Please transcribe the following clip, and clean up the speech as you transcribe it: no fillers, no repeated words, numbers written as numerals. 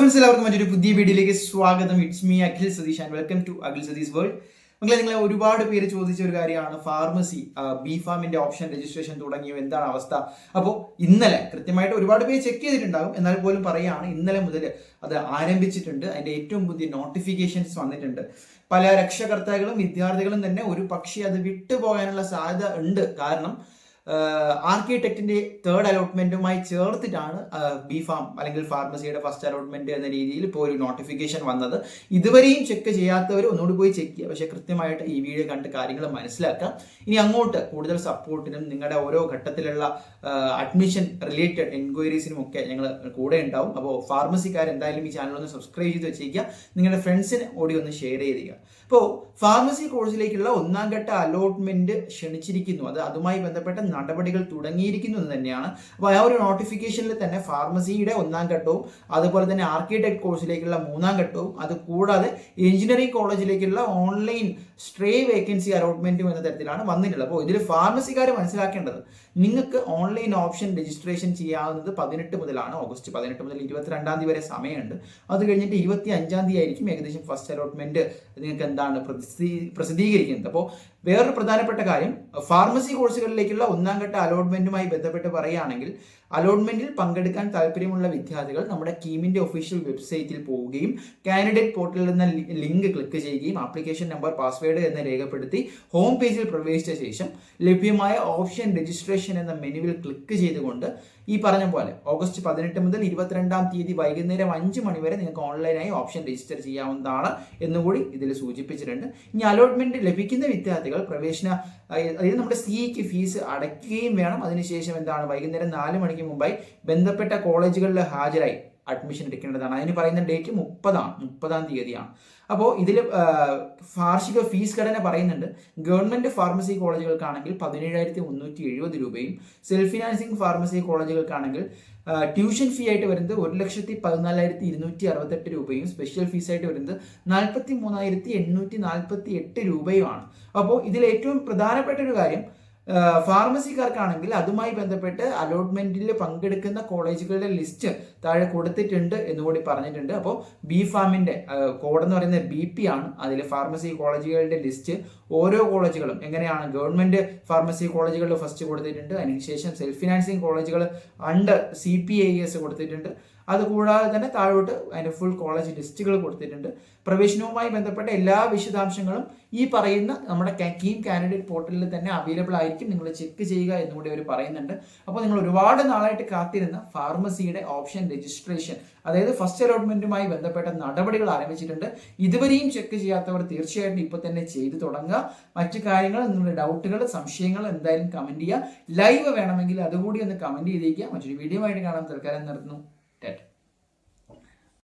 Friends, എല്ലാവർക്കും മറ്റൊരു പുതിയ വീഡിയോയിലേക്ക് സ്വാഗതം. It's me Akhil Satheesh and welcome to Akhil Satheesh world. നിങ്ങളെ ഒരുപാട് പേര് ചോദിച്ച ഒരു കാര്യമാണ് ഫാർമസി, ബി-ഫാമിന്റെ ഓപ്ഷൻ രജിസ്ട്രേഷൻ തുടങ്ങിയോ, എന്താണ് അവസ്ഥ? അപ്പോൾ ഇന്നലെ കൃത്യമായിട്ട് ഒരുപാട് പേര് ചെക്ക് ചെയ്തിട്ടുണ്ടാകും, എന്നാൽ പോലും പറയുകയാണ് ഇന്നലെ മുതൽ അത് ആരംഭിച്ചിട്ടുണ്ട്. അതിന്റെ ഏറ്റവും പുതിയ നോട്ടിഫിക്കേഷൻസ് വന്നിട്ടുണ്ട്. പല രക്ഷകർത്താക്കളും വിദ്യാർത്ഥികളും തന്നെ ഒരു പക്ഷേ അത് വിട്ടുപോകാനുള്ള സാധ്യത ഉണ്ട്. കാരണം ആർക്കിടെക്റ്റിന്റെ തേർഡ് അലോട്ട്മെന്റുമായി ചേർത്തിട്ടാണ് ബി-ഫാം അല്ലെങ്കിൽ ഫാർമസിയുടെ ഫസ്റ്റ് അലോട്ട്മെന്റ് എന്ന രീതിയിൽ ഇപ്പോൾ ഒരു നോട്ടിഫിക്കേഷൻ വന്നത്. ഇതുവരെയും ചെക്ക് ചെയ്യാത്തവർ ഒന്നുകൂടി പോയി ചെക്ക് ചെയ്യുക. പക്ഷേ കൃത്യമായിട്ട് ഈ വീഡിയോ കണ്ട് കാര്യങ്ങൾ മനസ്സിലാക്കാം. ഇനി അങ്ങോട്ട് കൂടുതൽ സപ്പോർട്ടിനും നിങ്ങളുടെ ഓരോ ഘട്ടത്തിലുള്ള അഡ്മിഷൻ റിലേറ്റഡ് എൻക്വയറീസിനും ഒക്കെ ഞങ്ങൾ കൂടെ ഉണ്ടാവും. അപ്പോൾ ഫാർമസിക്കാർ എന്തായാലും ഈ ചാനൽ ഒന്ന് സബ്സ്ക്രൈബ് ചെയ്ത് വെച്ചിരിക്കുക, നിങ്ങളുടെ ഫ്രണ്ട്സിന് ഓടി ഒന്ന് ഷെയർ ചെയ്തിരിക്കുക. ഇപ്പോൾ ഫാർമസി കോഴ്സിലേക്കുള്ള ഒന്നാം ഘട്ട അലോട്ട്മെന്റ് ക്ഷണിച്ചിരിക്കുന്നു. അതുമായി ബന്ധപ്പെട്ട നടപടികൾ തുടങ്ങിയിരിക്കുന്നു എന്ന് തന്നെയാണ്. അപ്പോൾ ആ ഒരു നോട്ടിഫിക്കേഷനിൽ തന്നെ ഫാർമസിയുടെ ഒന്നാം ഘട്ടവും അതുപോലെ തന്നെ ആർക്കിടെക്ട് കോഴ്സിലേക്കുള്ള മൂന്നാം ഘട്ടവും അത് കൂടാതെ എഞ്ചിനീയറിംഗ് കോളേജിലേക്കുള്ള ഓൺലൈൻ സ്ട്രേ വേക്കൻസി അലോട്ട്മെന്റും എന്ന തരത്തിലാണ് വന്നിട്ടുള്ളത്. അപ്പോൾ ഇതിൽ ഫാർമസിക്കാർ മനസ്സിലാക്കേണ്ടത്, നിങ്ങൾക്ക് ഓൺലൈൻ ഓപ്ഷൻ രജിസ്ട്രേഷൻ ചെയ്യാവുന്നത് 18 മുതലാണ്. ഓഗസ്റ്റ് 18 മുതൽ 22 തീയതി വരെ സമയമുണ്ട്. അത് കഴിഞ്ഞിട്ട് 25 തീയതി ആയിരിക്കും ഏകദേശം ഫസ്റ്റ് അലോട്ട്മെന്റ് നിങ്ങൾക്ക് എന്താണ് പ്രസിദ്ധീകരിക്കുന്നത്. അപ്പോൾ വേറൊരു പ്രധാനപ്പെട്ട കാര്യം, ഫാർമസി കോഴ്സുകളിലേക്കുള്ള ഒന്നാം ഘട്ട അലോട്ട്മെന്റുമായി ബന്ധപ്പെട്ട് പറയുകയാണെങ്കിൽ അലോട്ട്മെന്റിൽ പങ്കെടുക്കാൻ താല്പര്യമുള്ള വിദ്യാർത്ഥികൾ നമ്മുടെ കീമിന്റെ ഒഫീഷ്യൽ വെബ്സൈറ്റിൽ പോവുകയും കാൻഡിഡേറ്റ് പോർട്ടലിൽ നിന്ന് ലിങ്ക് ക്ലിക്ക് ചെയ്യുകയും ആപ്ലിക്കേഷൻ നമ്പർ പാസ്വേഡ് എന്ന് രേഖപ്പെടുത്തി ഹോം പേജിൽ പ്രവേശിച്ച ശേഷം ലഭ്യമായ ഓപ്ഷൻ രജിസ്ട്രേഷൻ എന്ന മെനുവിൽ ക്ലിക്ക് ചെയ്തുകൊണ്ട് ഈ പറഞ്ഞ പോലെ ഓഗസ്റ്റ് 18 മുതൽ 22 തീയതി വൈകുന്നേരം 5 മണി വരെ നിങ്ങൾക്ക് ഓൺലൈനായി ഓപ്ഷൻ രജിസ്റ്റർ ചെയ്യാവുന്നതാണ് എന്നുകൂടി ഇതിൽ സൂചിപ്പിച്ചിട്ടുണ്ട്. ഇനി അലോട്ട്മെന്റ് ലഭിക്കുന്ന വിദ്യാർത്ഥികൾ പ്രവേശന, അതായത് നമ്മുടെ സിഇക്ക് ഫീസ് അടയ്ക്കുകയും വേണം. അതിനുശേഷം എന്താണ്, വൈകുന്നേരം 4 മണിക്ക് മുമ്പായി ബന്ധപ്പെട്ട കോളേജുകളിൽ ഹാജരായി അഡ്മിഷൻ എടുക്കേണ്ടതാണ്. അതിന് പറയുന്ന ഡേറ്റ് 30-ാം തീയതിയാണ്. അപ്പോൾ ഇതിൽ വാർഷിക ഫീസ് ഘടന പറയുന്നുണ്ട്. ഗവൺമെന്റ് ഫാർമസി കോളേജുകൾക്കാണെങ്കിൽ 17,370 രൂപയും സെൽഫ് ഫിനാൻസിങ് ഫാർമസി കോളേജുകൾക്കാണെങ്കിൽ ട്യൂഷൻ ഫീ ആയിട്ട് വരുന്നത് 1,14,268 രൂപയും സ്പെഷ്യൽ ഫീസ് ആയിട്ട് വരുന്നത് 43,848 രൂപയുമാണ്. അപ്പോൾ ഇതിൽ ഏറ്റവും പ്രധാനപ്പെട്ട ഒരു കാര്യം, ഫാർമസിക്കാർക്കാണെങ്കിൽ അതുമായി ബന്ധപ്പെട്ട് അലോട്ട്മെന്റിൽ പങ്കെടുക്കുന്ന കോളേജുകളുടെ ലിസ്റ്റ് താഴെ കൊടുത്തിട്ടുണ്ട് എന്നുകൂടി പറഞ്ഞിട്ടുണ്ട്. അപ്പോൾ ബി-ഫാമിന്റെ കോഡ് എന്ന് പറയുന്നത് BP ആണ്. അതിൽ ഫാർമസി കോളേജുകളുടെ ലിസ്റ്റ് ഓരോ കോളേജുകളും എങ്ങനെയാണ്, ഗവൺമെന്റ് ഫാർമസി കോളേജുകളിൽ ഫസ്റ്റ് കൊടുത്തിട്ടുണ്ട്. അതിനുശേഷം സെൽഫ് ഫിനാൻസിങ് കോളേജുകൾ അണ്ടർ CPIS കൊടുത്തിട്ടുണ്ട്. അതുകൂടാതെ തന്നെ താഴോട്ട് അതിൻ്റെ ഫുൾ കോളേജ് ലിസ്റ്റുകൾ കൊടുത്തിട്ടുണ്ട്. പ്രവേശനവുമായി ബന്ധപ്പെട്ട എല്ലാ വിശദാംശങ്ങളും ഈ പറയുന്ന നമ്മുടെ കീം കാൻഡിഡേറ്റ് പോർട്ടലിൽ തന്നെ അവൈലബിൾ ആയിരിക്കും. നിങ്ങൾ ചെക്ക് ചെയ്യുക എന്നുകൂടി അവർ പറയുന്നുണ്ട്. അപ്പോൾ നിങ്ങൾ ഒരുപാട് നാളായിട്ട് കാത്തിരുന്ന ഫാർമസിയുടെ ഓപ്ഷൻ രജിസ്ട്രേഷൻ, അതായത് ഫസ്റ്റ് അലോട്ട്മെന്റുമായി ബന്ധപ്പെട്ട നടപടികൾ ആരംഭിച്ചിട്ടുണ്ട്. ഇതുവരെയും ചെക്ക് ചെയ്യാത്തവർ തീർച്ചയായിട്ടും ഇപ്പോൾ തന്നെ ചെയ്തു തുടങ്ങുക. മറ്റു കാര്യങ്ങൾ, നിങ്ങളുടെ ഡൗട്ടുകൾ, സംശയങ്ങൾ എന്തായാലും കമന്റ് ചെയ്യുക. ലൈവ് വേണമെങ്കിൽ അതുകൂടി ഒന്ന് കമന്റ് ചെയ്തേക്കുക. മറ്റൊരു വീഡിയോ ആയിട്ട് കാണാൻ തൽക്കാലം നിർത്തുന്നു.